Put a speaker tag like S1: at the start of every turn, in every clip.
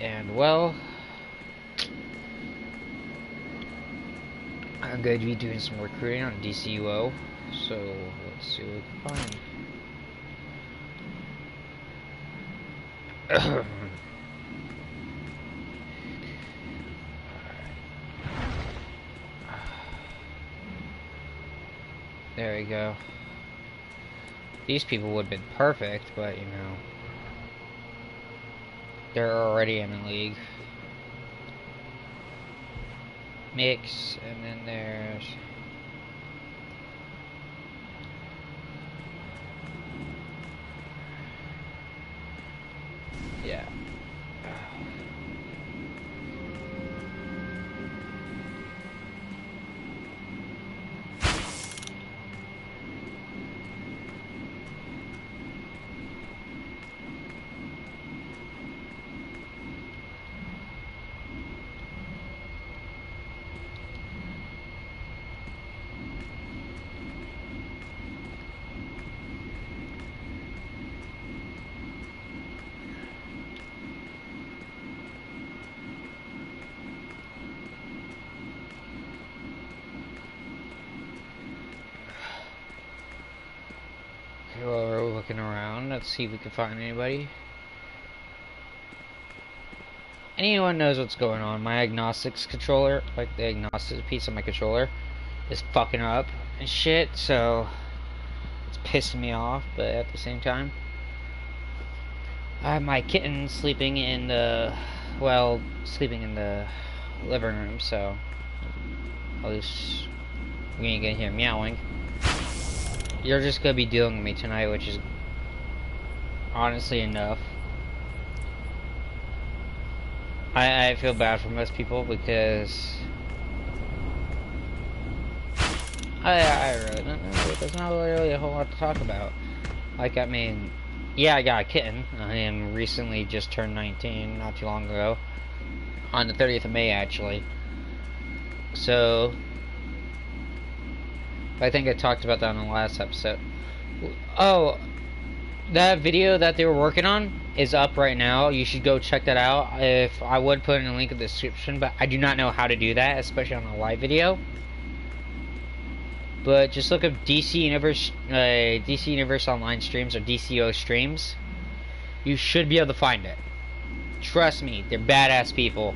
S1: and well, I'm going to be doing some recruiting on Dcuo, so let's see what we can find. There we go. These people would have been perfect, but you know, they're already in the league. Mix, and then there's yeah. While we're looking around, let's see if we can find anybody. Anyone knows what's going on? My agnostics controller, like the agnostic piece of my controller, is fucking up and shit, so it's pissing me off, but at the same time, I have my kitten sleeping in the, well, sleeping in the living room, so at least we ain't gonna hear meowing. You're just gonna be dealing with me tonight, which is honestly enough. I feel bad for most people because I really don't know. There's not really a whole lot to talk about. Like, I mean, yeah, I got a kitten. I am recently just turned 19, not too long ago, on the 30th of May actually. So I think I talked about that in the last episode. Oh, that video that they were working on is up right now. You should go check that out. If I would put in a link in the description, but I do not know how to do that, especially on a live video. But just look up DC Universe Online Streams or DCO Streams. You should be able to find it. Trust me, they're badass people.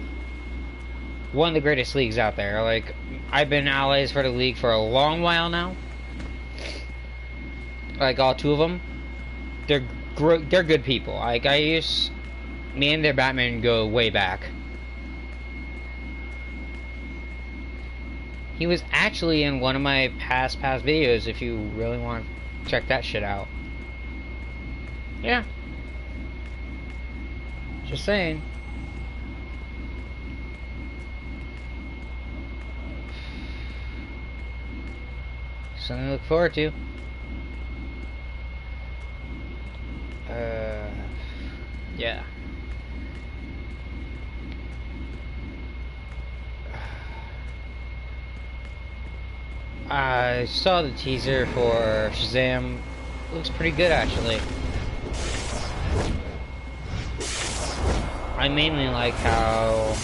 S1: One of the greatest leagues out there. Like, I've been allies for the league for a long while now. Like, all two of them. They're good people. Like, me and their Batman go way back. He was actually in one of my past videos, if you really want to check that shit out. Yeah. Just saying. Something to look forward to. Yeah. I saw the teaser for Shazam. Looks pretty good, actually. I mainly like how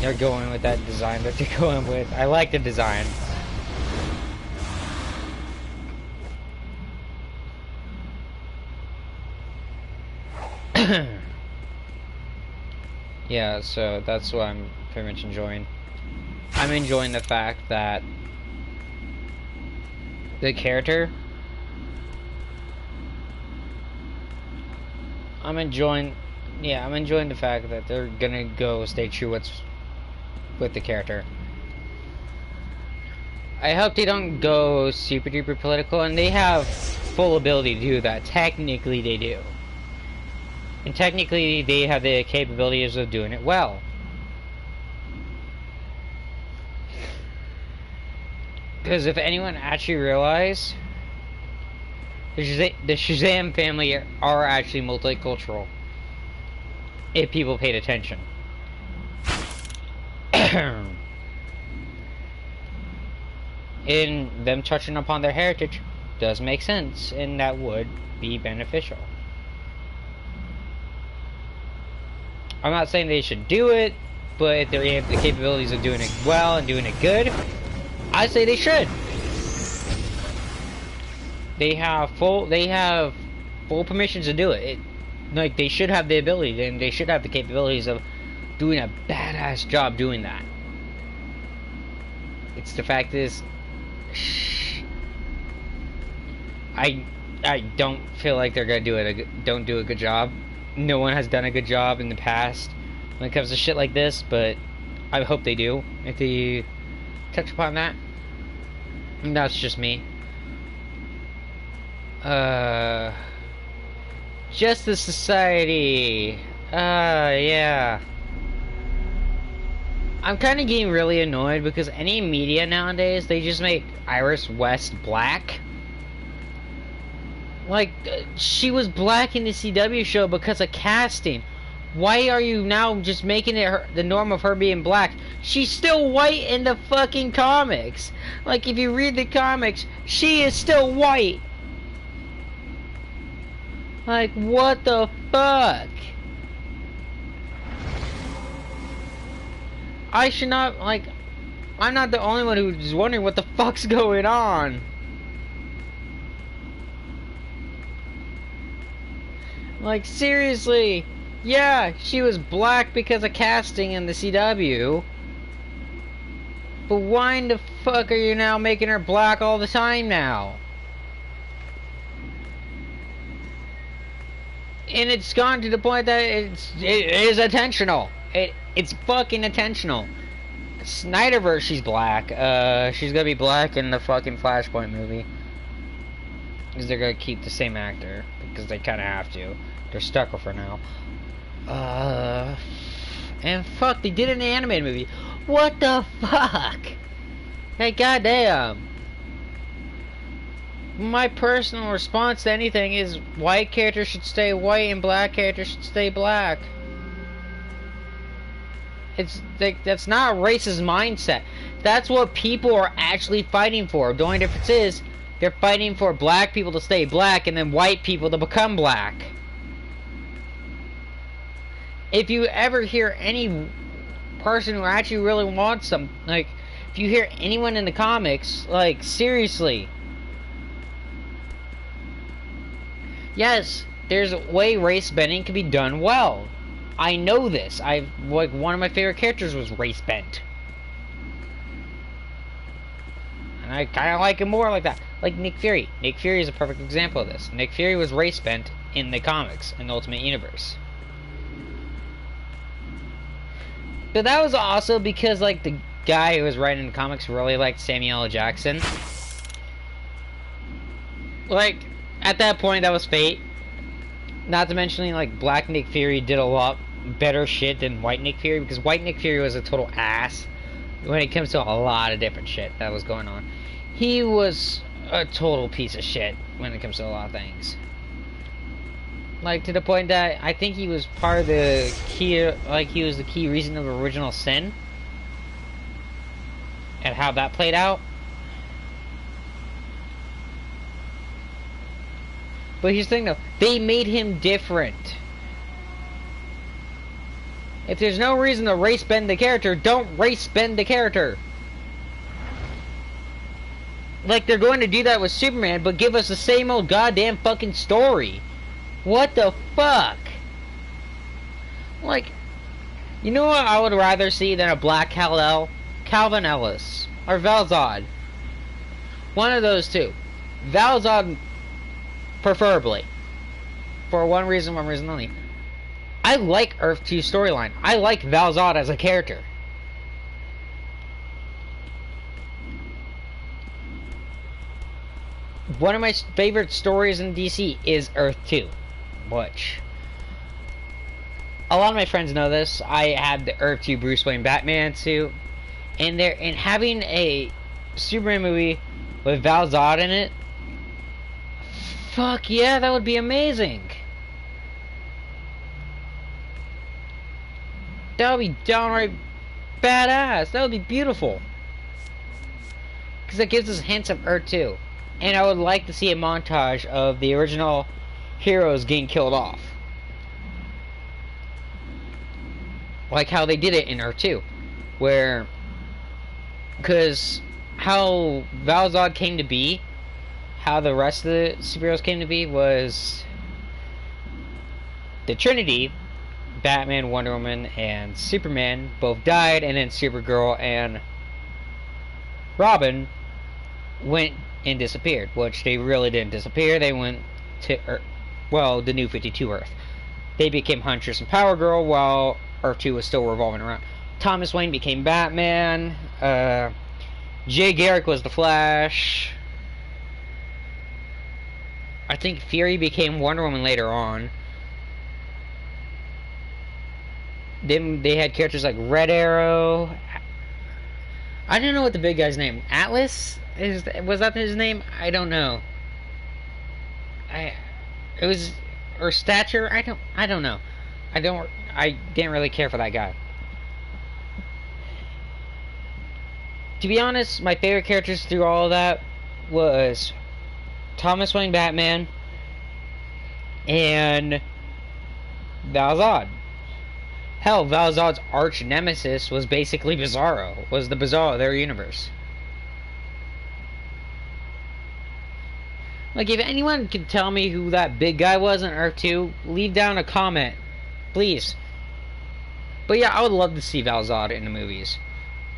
S1: they're going with that design that they're going with. I like the design. Yeah, so that's what I'm pretty much enjoying. I'm enjoying the fact that the character, I'm enjoying the fact that they're gonna stay true with the character. I hope they don't go super duper political, and they have full ability to do that. Technically they do. And technically they have the capabilities of doing it well. Because if anyone actually realized, the Shazam family are actually multicultural. If people paid attention. In them touching upon their heritage does make sense, and that would be beneficial. I'm not saying they should do it, but if they have the capabilities of doing it well and doing it good, I say they should. They have full permissions to do it. Like, they should have the ability, and they should have the capabilities of doing a badass job doing that. It's the fact is, I don't feel like they're gonna do it. Don't do a good job. No one has done a good job in the past when it comes to shit like this, but I hope they do. If they touch upon that, and that's just me. Justice Society. Yeah. I'm kind of getting really annoyed because any media nowadays, they just make Iris West black. Like, she was black in the CW show because of casting. Why are you now just making it the norm of her being black? She's still white in the fucking comics. Like, if you read the comics, she is still white. Like, what the fuck? I should not, like, I'm not the only one who's wondering what the fuck's going on. Like, seriously. Yeah, she was black because of casting in the CW. But why in the fuck are you now making her black all the time now? And it's gone to the point that it is intentional. It's fucking intentional. Snyderverse, she's black. She's gonna be black in the fucking Flashpoint movie. Because they're gonna keep the same actor. Because they kinda have to. They're stuck with her now. And fuck, they did it in the animated movie. What the fuck? Hey, goddamn. My personal response to anything is white characters should stay white and black characters should stay black. It's like, that's not a racist mindset. That's what people are actually fighting for. The only difference is they're fighting for black people to stay black and then white people to become black. If you ever hear any person who actually really wants some, like, if you hear anyone in the comics, like, seriously, yes, there's a way race bending can be done well. I know this. Like, one of my favorite characters was race bent. And I kind of like him more like that. Like Nick Fury. Nick Fury is a perfect example of this. Nick Fury was race bent in the comics, in the Ultimate Universe. But that was also because, like, the guy who was writing the comics really liked Samuel L. Jackson. Like, at that point, that was fate. Not to mention, like, black Nick Fury did a lot better shit than white Nick Fury, because white Nick Fury was a total ass when it comes to a lot of different shit that was going on. He was a total piece of shit when it comes to a lot of things. Like, to the point that I think he was part of the key, like, he was the key reason of Original Sin. And how that played out. But here's the thing, though. They made him different. If there's no reason to race bend the character, don't race bend the character. Like, they're going to do that with Superman, but give us the same old goddamn fucking story. What the fuck? Like, you know what I would rather see than a black Kal-El? Calvin Ellis. Or Val-Zod. One of those two. Val-Zod, preferably. For one reason only. I like Earth 2 storyline. I like Val-Zod as a character. One of my favorite stories in DC is Earth 2. Which, a lot of my friends know this. I had the Earth 2 Bruce Wayne Batman suit. And having a Superman movie with Val-Zod in it, fuck yeah, that would be amazing. That would be downright badass. That would be beautiful. Because that gives us hints of Earth 2. And I would like to see a montage of the original heroes getting killed off. like how they did it in R2, where, because how Val-Zod came to be, how the rest of the superheroes came to be was the Trinity, Batman, Wonder Woman, and Superman both died, and then Supergirl and Robin went and disappeared, which they really didn't disappear. They went to the New 52 Earth. They became Huntress and Power Girl while Earth 2 was still revolving around. Thomas Wayne became Batman. Jay Garrick was the Flash. I think Fury became Wonder Woman later on. Then they had characters like Red Arrow. I don't know what the big guy's name. Atlas? Was that his name? I don't know. It was, or Stature? I don't know. I didn't really care for that guy. To be honest, my favorite characters through all of that was Thomas Wayne Batman and Val-Zod. Hell, Val-Zod's arch nemesis was basically Bizarro. Was the Bizarro of their universe. Like, if anyone can tell me who that big guy was in Earth 2, leave down a comment. Please. But yeah, I would love to see Val-Zod in the movies.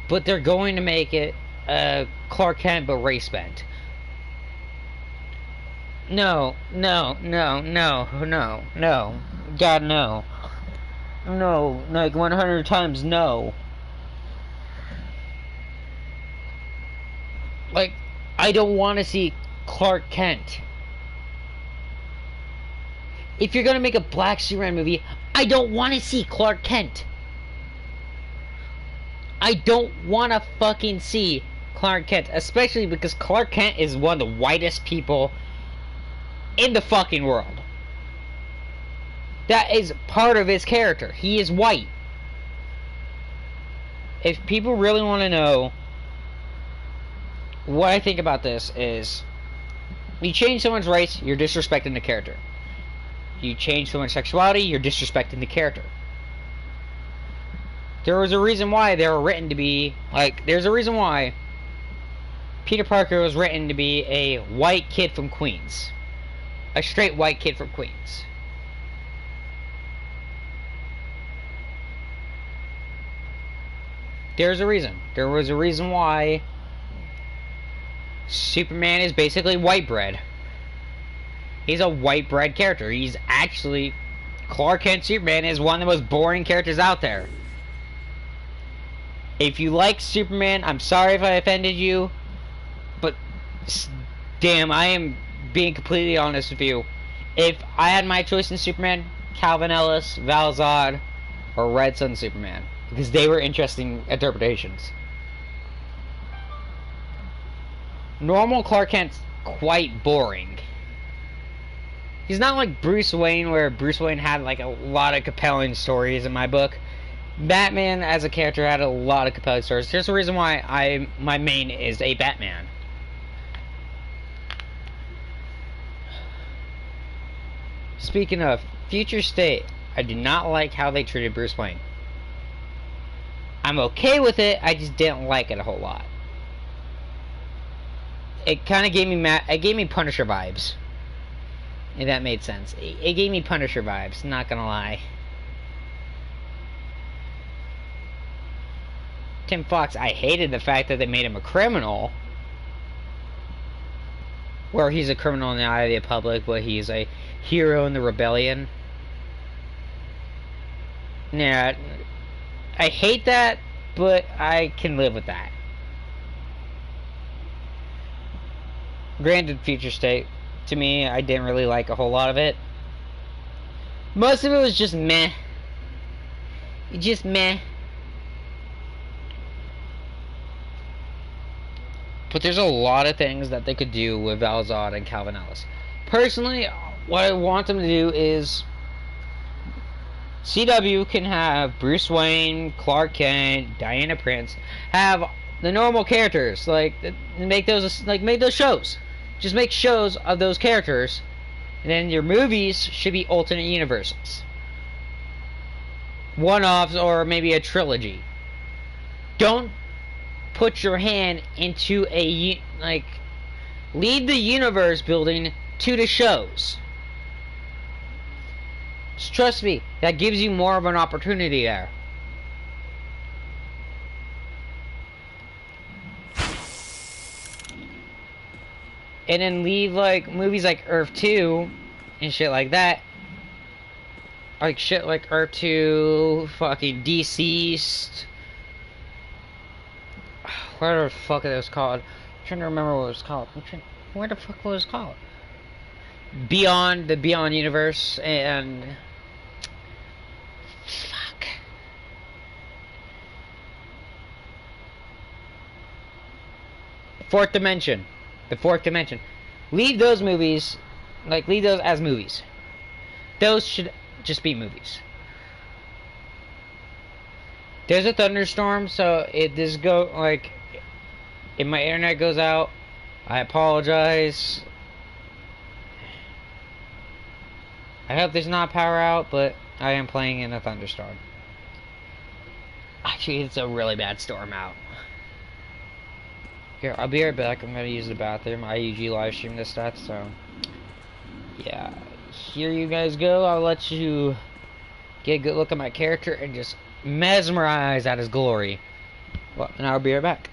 S1: But they're going to make it Clark Kent, but race bent. No. God, no. No, like 100 times no. Like, I don't want to see Clark Kent. If you're gonna make a Black Superman movie, I don't want to see Clark Kent. I don't want to fucking see Clark Kent, especially because Clark Kent is one of the whitest people in the fucking world. That is part of his character. He is white. If people really want to know what I think about this is, you change someone's race, you're disrespecting the character. You change someone's sexuality, you're disrespecting the character. There was a reason why they were written to be, like, there's a reason why Peter Parker was written to be a white kid from Queens. A straight white kid from Queens. There's a reason. There was a reason why Superman is basically white bread. He's a white bread character. He's actually, Clark Kent Superman is one of the most boring characters out there. If you like Superman, I'm sorry if I offended you, but damn, I am being completely honest with you. If I had my choice in Superman, Calvin Ellis, Val-Zod, or Red Sun Superman, because they were interesting interpretations. Normal Clark Kent's quite boring. He's not like Bruce Wayne, where Bruce Wayne had like a lot of compelling stories in my book. Batman as a character had a lot of compelling stories. There's a reason why my main is a Batman. Speaking of Future State, I do not like how they treated Bruce Wayne. I'm okay with it, I just didn't like it a whole lot. It kind of gave me Punisher vibes. If that made sense. It gave me Punisher vibes, not gonna lie. Tim Fox, I hated the fact that they made him a criminal. Where he's a criminal in the eye of the public, but he's a hero in the rebellion. Yeah, I hate that, but I can live with that. Granted, Future State, to me, I didn't really like a whole lot of it. Most of it was just meh. Just meh. But there's a lot of things that they could do with Val-Zod and Calvin Ellis. Personally, what I want them to do is CW can have Bruce Wayne, Clark Kent, Diana Prince, have the normal characters, like make those shows. Just make shows of those characters, and then your movies should be alternate universes. one-offs or maybe a trilogy. Don't put your hand into a, like, lead the universe building to the shows. Just trust me, that gives you more of an opportunity there. And then leave, like, movies like Earth 2 and shit like that. Like, shit like Earth 2, fucking Deceased. What the fuck it was called? I'm trying to remember what it was called. What the fuck was it called? Beyond the Beyond Universe and... Fuck. Fourth Dimension. The Fourth Dimension. Leave those movies, like, leave those as movies. Those should just be movies. There's a thunderstorm, so if my internet goes out, I apologize. I hope there's not power out, but I am playing in a thunderstorm. Actually, it's a really bad storm out. Here, I'll be right back. I'm gonna use the bathroom. I usually live stream this stuff, so yeah. Here you guys go. I'll let you get a good look at my character and just mesmerize at his glory. Well, and I'll be right back.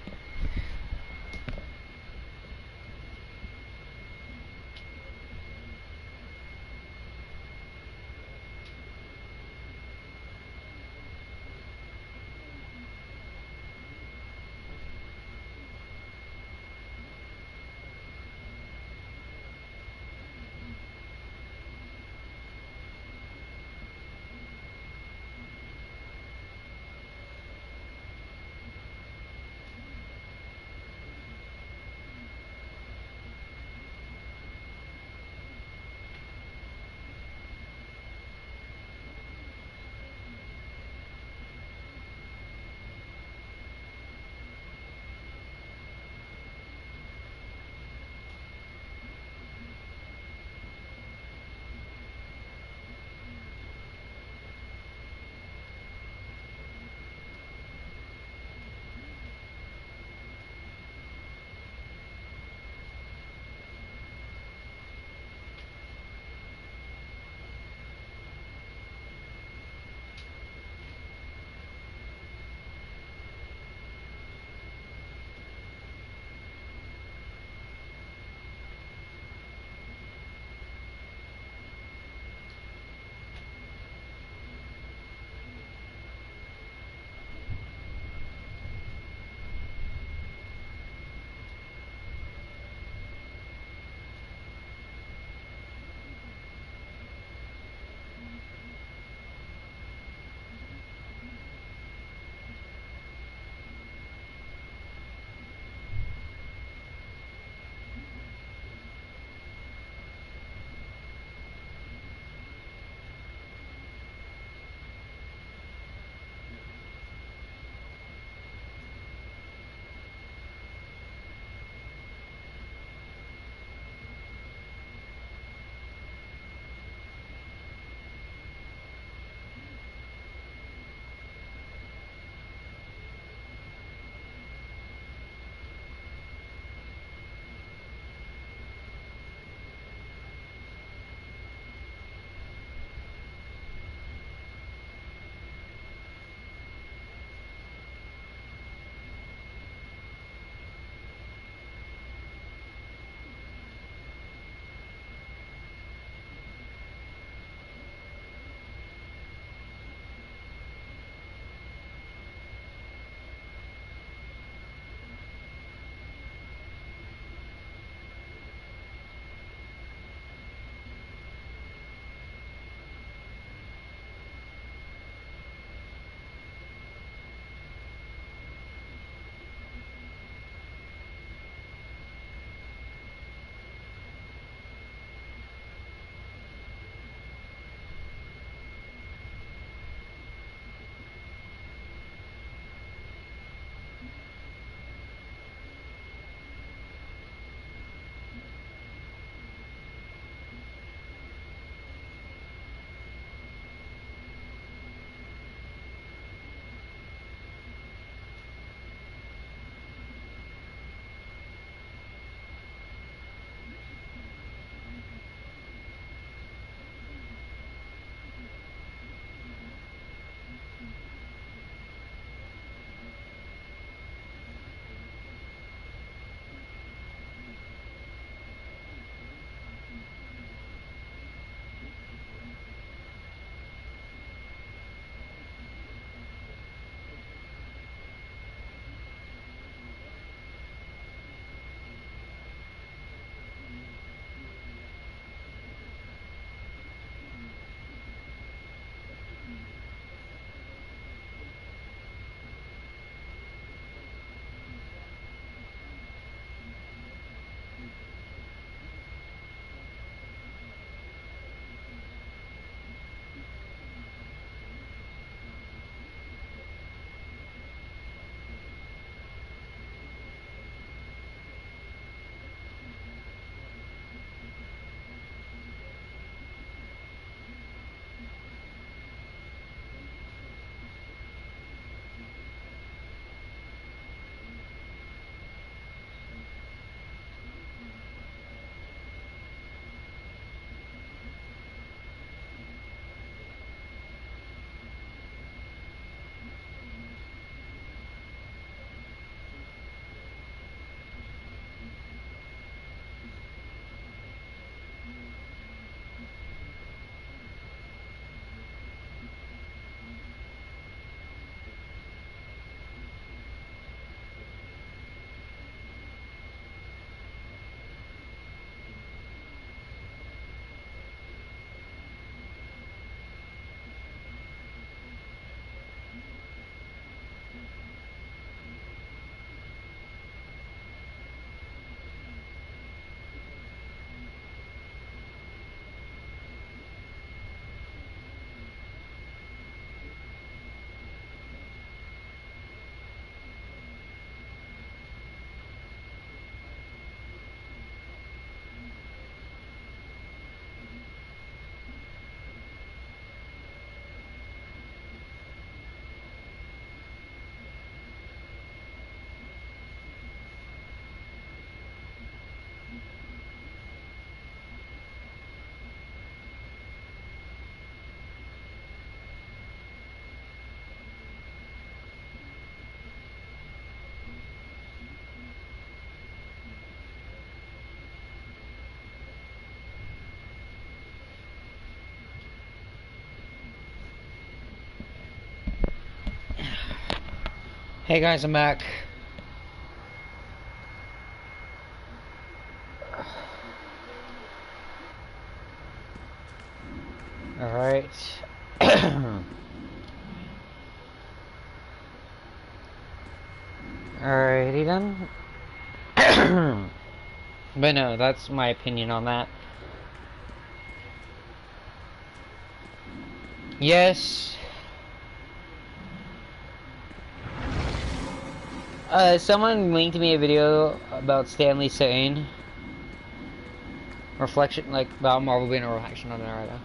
S1: Hey guys, I'm back. Alright. Alrighty then. But no, that's my opinion on that. Yes. Someone linked me a video about Stanley saying reflection, like about Marvel being a reflection on Naruto.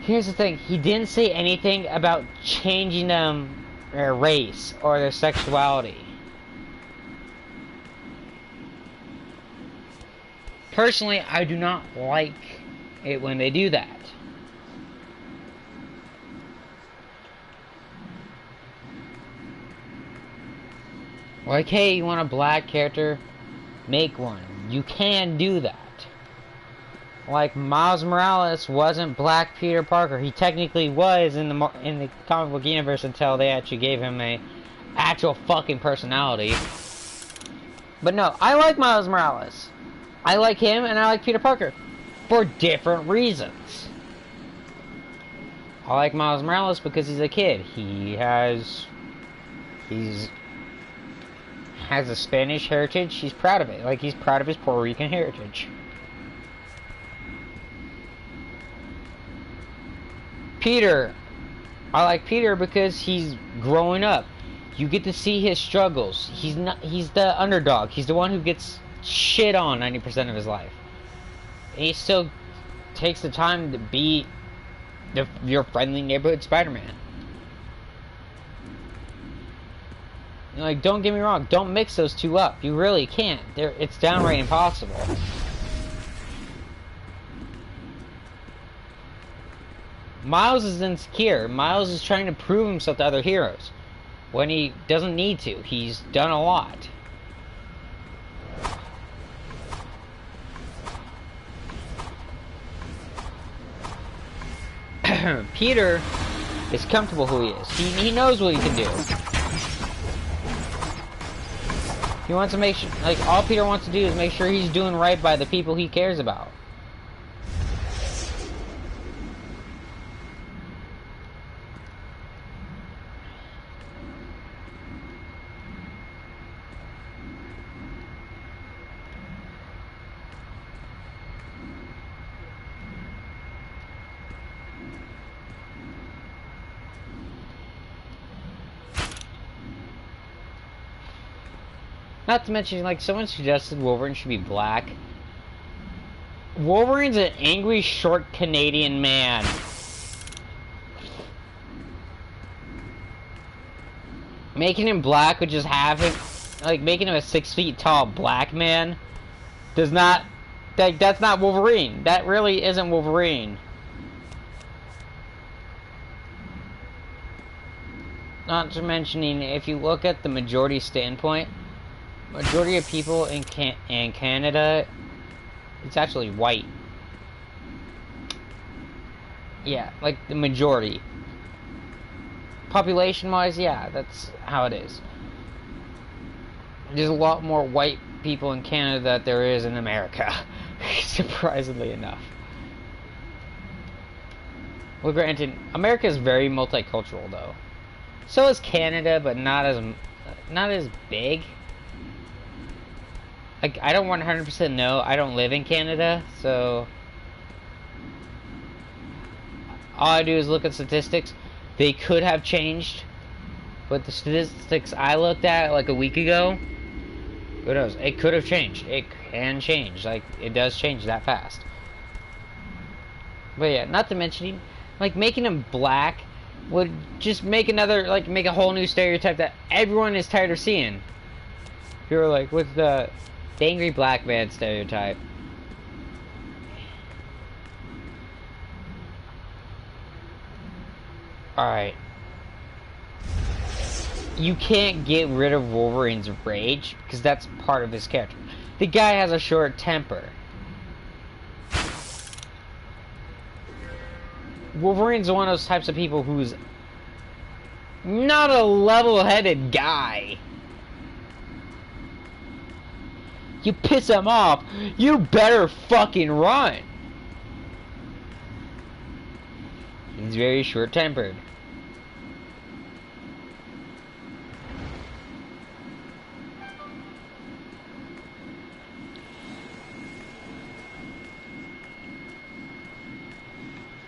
S1: Here's the thing: he didn't say anything about changing their race or their sexuality. Personally, I do not like it when they do that. Like, hey, you want a black character? Make one. You can do that. Like, Miles Morales wasn't Black Peter Parker. He technically was in the comic book universe until they actually gave him a actual fucking personality. But no, I like Miles Morales. I like him and I like Peter Parker for different reasons. I like Miles Morales because he's a kid. He has a Spanish heritage. He's proud of it. Like, he's proud of his Puerto Rican heritage. Peter, I like Peter because he's growing up. You get to see his struggles. He's the underdog. He's the one who gets shit on 90% of his life. And he still takes the time to be your friendly neighborhood Spider-Man. Like, don't get me wrong, don't mix those two up. You really can't. It's downright impossible. Miles is insecure. Miles is trying to prove himself to other heroes when he doesn't need to. He's done a lot. Peter is comfortable who he is. He knows what he can do. He wants to make sure, like, all Peter wants to do is make sure he's doing right by the people he cares about. Not to mention, like, someone suggested Wolverine should be black. Wolverine's an angry, short Canadian man. Making him black would just have him, like, making him a 6 feet tall black man does not, like, that's not Wolverine. That really isn't Wolverine. Not to mentioning, if you look at the majority standpoint, majority of people in Canada, it's actually white. Yeah, like the majority. Population-wise, yeah, that's how it is. There's a lot more white people in Canada than there is in America, surprisingly enough. Well, granted, America is very multicultural, though. So is Canada, but not as big. Like, I don't 100% know. I don't live in Canada, so all I do is look at statistics. They could have changed, but the statistics I looked at like a week ago, who knows? It could have changed. It can change. Like, it does change that fast. But yeah, not to mention, like, making him black would just make make a whole new stereotype that everyone is tired of seeing. You're like, with the angry black man stereotype. Alright. You can't get rid of Wolverine's rage, because that's part of his character. The guy has a short temper. Wolverine's one of those types of people who's Not a level-headed guy. You piss him off, you better fucking run. He's very short-tempered.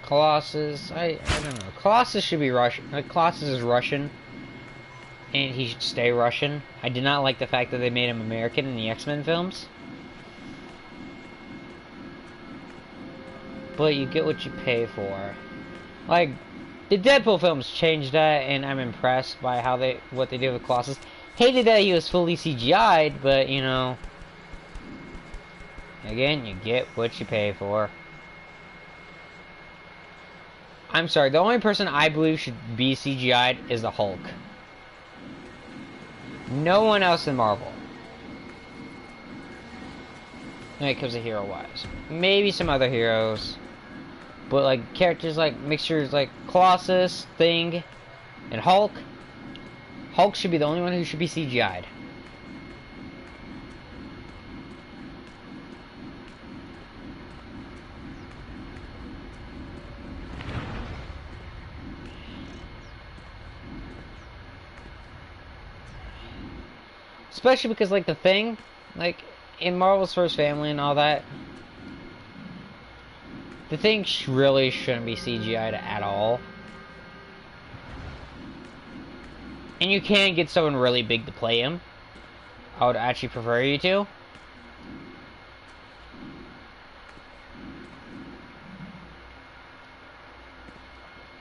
S1: Colossus, I don't know. Colossus should be Russian. Colossus is Russian, and he should stay Russian. I did not like the fact that they made him American in the X-Men films. But you get what you pay for. Like, the Deadpool films changed that, and I'm impressed by what they did with Colossus. Hated that he was fully CGI'd, but, you know, again, you get what you pay for. I'm sorry, the only person I believe should be CGI'd is the Hulk. No one else in Marvel. When it comes to hero-wise. Maybe some other heroes. But, like, characters like, mixtures like Colossus, Thing, and Hulk. Hulk should be the only one who should be CGI'd. Especially because, like, the Thing, like, in Marvel's First Family and all that, the Thing really shouldn't be CGI'd at all. And you can get someone really big to play him. I would actually prefer you to.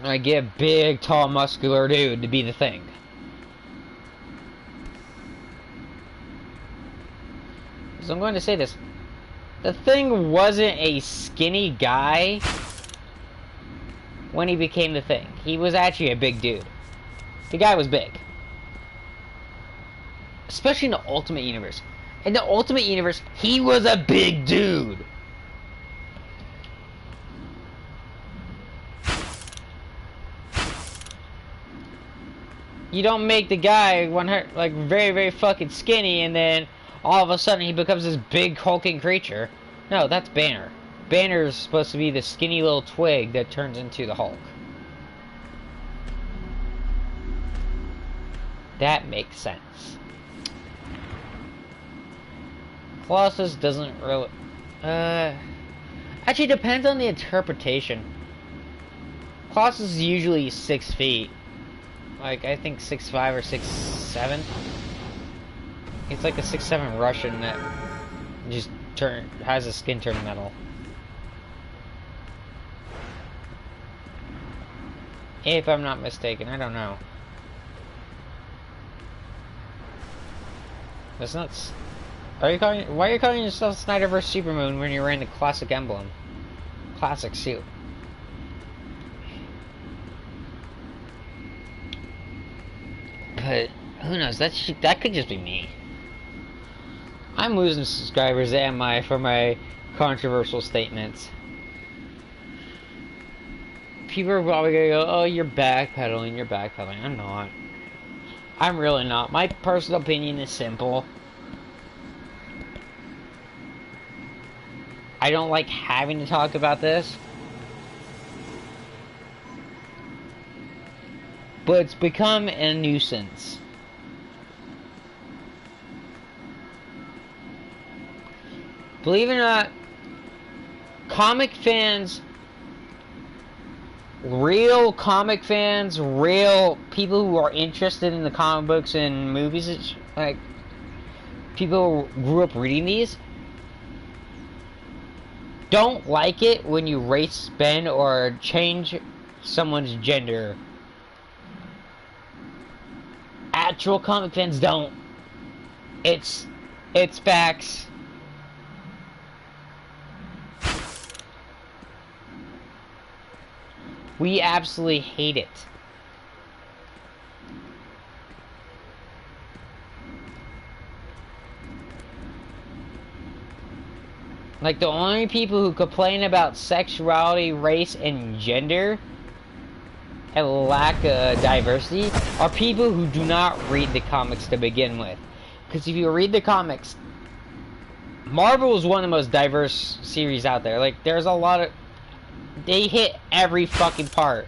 S1: I get a big, tall, muscular dude to be the Thing. So I'm going to say this. The Thing wasn't a skinny guy when he became the Thing. He was actually a big dude. The guy was big. Especially in the Ultimate Universe. In the Ultimate Universe, he was a big dude. You don't make the guy like very, very fucking skinny and then all of a sudden he becomes this big hulking creature. No, that's Banner. Banner's supposed to be the skinny little twig that turns into the Hulk. That makes sense. Colossus doesn't really... actually, depends on the interpretation. Colossus is usually 6 feet. Like, I think 6'5" or 6'7". It's like a 6'7" Russian that just has his skin turned metal. If I'm not mistaken, I don't know. That's not... Why are you calling yourself Snyder vs. Supermoon when you're wearing the classic emblem? Classic suit. But who knows? That could just be me. I'm losing subscribers, am I, for my controversial statements? People are probably gonna go, "Oh, you're backpedaling. You're backpedaling." I'm not. I'm really not. My personal opinion is simple. I don't like having to talk about this. But it's become a nuisance. Believe it or not, comic fans, real comic fans, real people who are interested in the comic books and movies, like, people who grew up reading these, don't like it when you race bend or change someone's gender. Actual comic fans don't. It's facts. We absolutely hate it. Like, the only people who complain about sexuality, race, and gender and lack of diversity are people who do not read the comics to begin with. Because if you read the comics, Marvel is one of the most diverse series out there. Like, there's a lot of... They hit every fucking part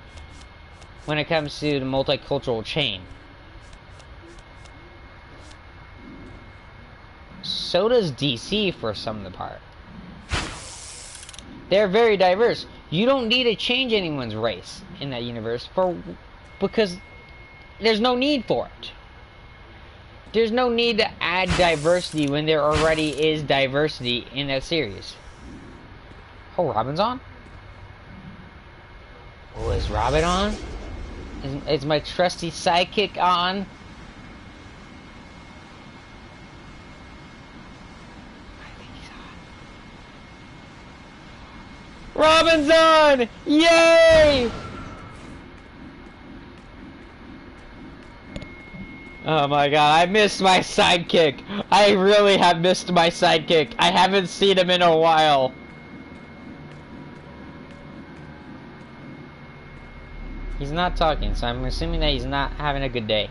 S1: when it comes to the multicultural chain. So does DC for some of the part. They're very diverse. You don't need to change anyone's race in that universe because there's no need for it. There's no need to add diversity when there already is diversity in that series. Oh, Robin's on? Oh, is Robin on? Is my trusty sidekick on? I think he's on. Robin's on! Yay! Oh my god, I missed my sidekick. I really have missed my sidekick. I haven't seen him in a while. He's not talking, so I'm assuming that he's not having a good day.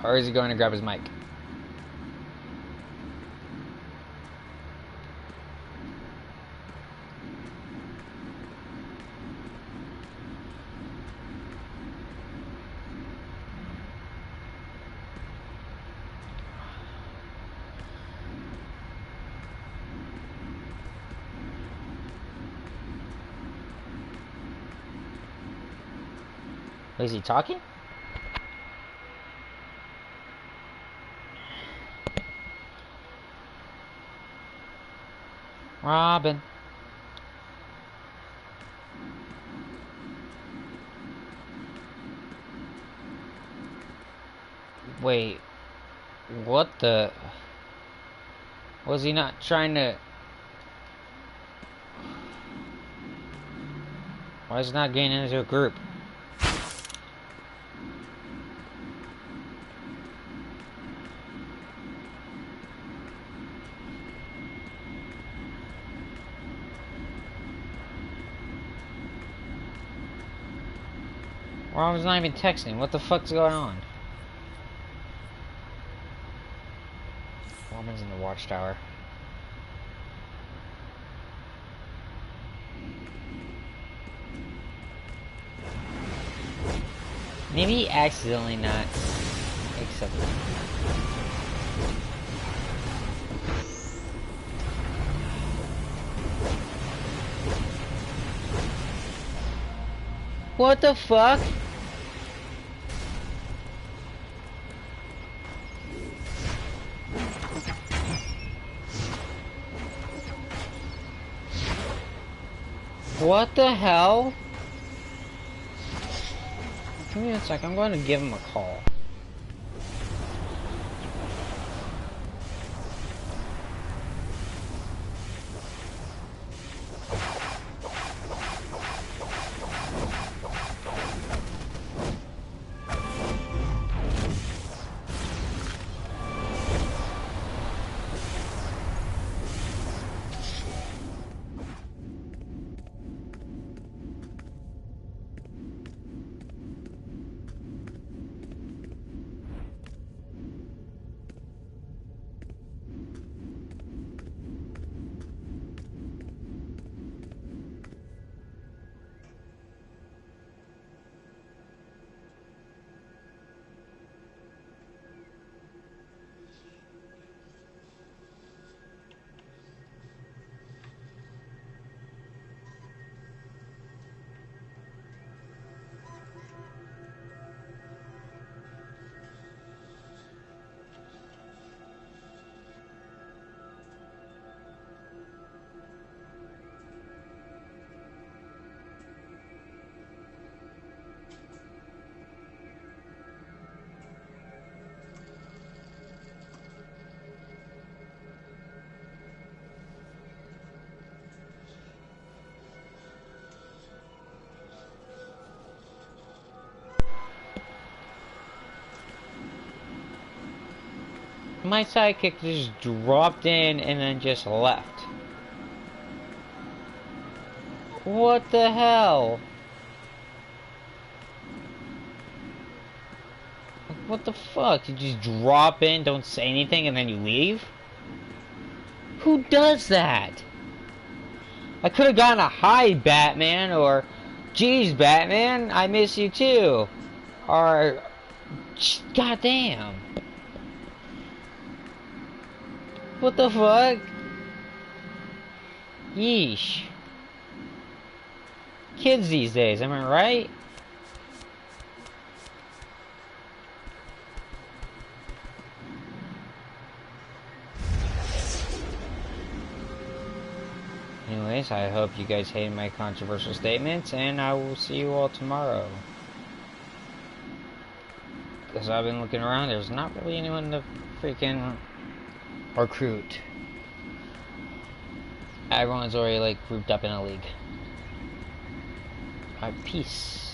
S1: Or is he going to grab his mic? Is he talking? Robin. Wait. What the... Was he not trying to... Why is he not getting into a group? Robin's not even texting. What the fuck's going on? Robin's in the watchtower. Maybe accidentally not accepted. What the fuck? What the hell? Give me a sec, I'm going to give him a call. My sidekick just dropped in and then just left. What the hell? What the fuck? You just drop in, don't say anything, and then you leave? Who does that? I could have gotten a hi, Batman, or geez, Batman, I miss you too. Or, goddamn. What the fuck? Yeesh. Kids these days, am I right? Anyways, I hope you guys hated my controversial statements, and I will see you all tomorrow. Because I've been looking around, there's not really anyone to freaking recruit. Everyone's already, like, grouped up in a league. Alright, peace.